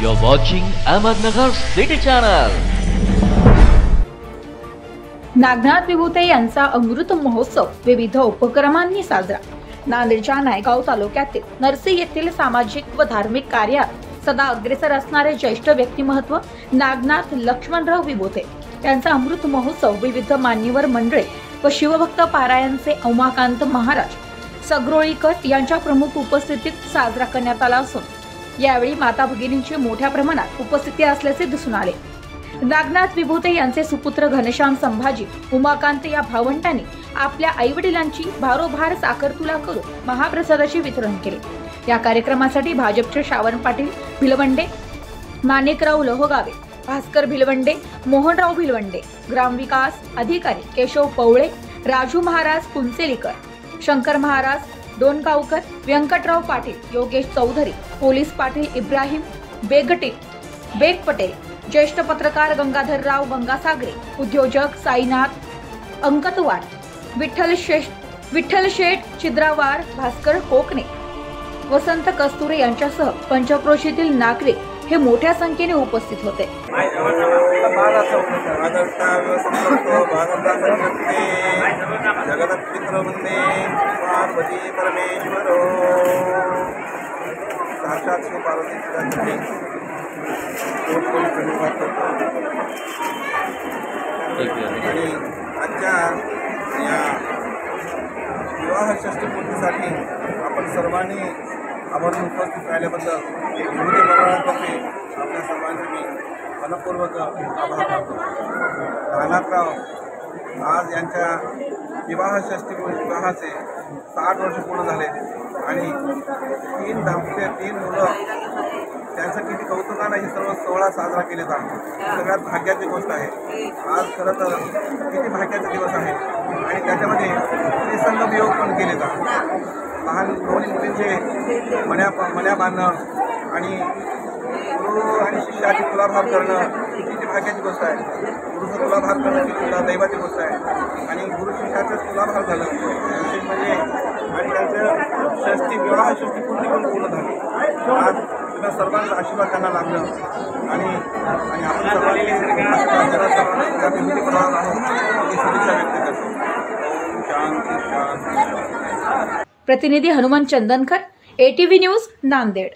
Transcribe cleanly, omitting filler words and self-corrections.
You're watching Ahmednagar City Channel. Nagnath Vibhute यांचा अमृत महोत्सव विविध उपक्रमांनी साजरा। नांदेडच्या नायगाव तालुक्यातील नरसी येथील सामाजिक व धार्मिक कार्यात सदा अग्रेसर असणारे ज्येष्ठ व्यक्तिमत्व नागनाथ लक्ष्मणराव विभूते यांचा अमृत महोत्सव विविध मान्यवर मंडळे व शिवभक्त पारायणचे उमाकांत महाराज सगरोळीकर यांच्या प्रमुख उपस्थितीत साजरा करण्यात आला असून यावेळी माता भगिनींची मोठ्या प्रमाणात उपस्थिती असल्याचे दिसून आले। नागनाथ विभूते यांचे सुपुत्र घनश्याम संभाजी उमाकांत या भावंडांनी आपल्या आईवडिलांची भारोभार साखरतुला करून महाप्रसादाचे वितरण केले। या कार्यक्रमासाठी भाजपचे श्रावण पाटील भिलवंडे, माणिकराव लोहगावे, भास्कर भिलवंडे, मोहनराव भिलवंडे, ग्रामविकास अधिकारी केशव पवळे, राजू महाराज कुंचेलीकर, शंकर महाराज डोनगावकर, व्यंकटराव पाटील, योगेश चौधरी, पोलीस पाटील इब्राहिम बेग पटेल, ज्येष्ठ पत्रकार गंगाधरराव गंगासागरे, उद्योजक साईनाथ अंकतवार, विठ्ठल शेठ चिद्रावार, भास्कर कोकणे, वसंत कस्तुरे यांच्यासह पंचक्रोशीतील नागरिक हे मोठ्या संख्येने उपस्थित होते। आजच्या या विवाह षष्टीपूर्तीसाठी आपण सर्वांनी आवर्जून उपस्थित राहिल्याबद्दल विविध परिवारातर्फे आपल्या सर्वांचे मी मनपूर्वक आभार मानतो। नागनाथराव आज यांच्या विवाहाचे 60 वर्ष पूर्ण झाले आणि 3 दाम्पत्य 3 मुलं त्यांचं किती कौतुकानं ही सर्व सोहळा साजरा केले जातात। सगळ्यात भाग्याची गोष्ट आहे। आज खरं तर किती भाग्याचे दिवस आहे आणि त्याच्यामध्ये त्रिसंग वियोग पण केले जातात। लहान दोन्ही मुलींचे मण्या बांधणं आणि गुरु आणि शिष्याची तुलाभार करणं किती भाग्याची गोष्ट आहे। गुरुचं तुलाभार करणं किती दैवाची गोष्ट आहे आणि गुरु शिष्याचं तुलाभार झालं विशेष म्हणजे आणि त्यांचं विवाह षष्टी पूर्ण झाली। आज तुम्ही सर्वांचा आशीर्वाद त्यांना लागलं आणि आपण सर्वांनी शुभेच्छा व्यक्त करतो। शांती शांती। प्रतिनिधी हनुमान चंदनकर, ATV न्यूज, नांदेड।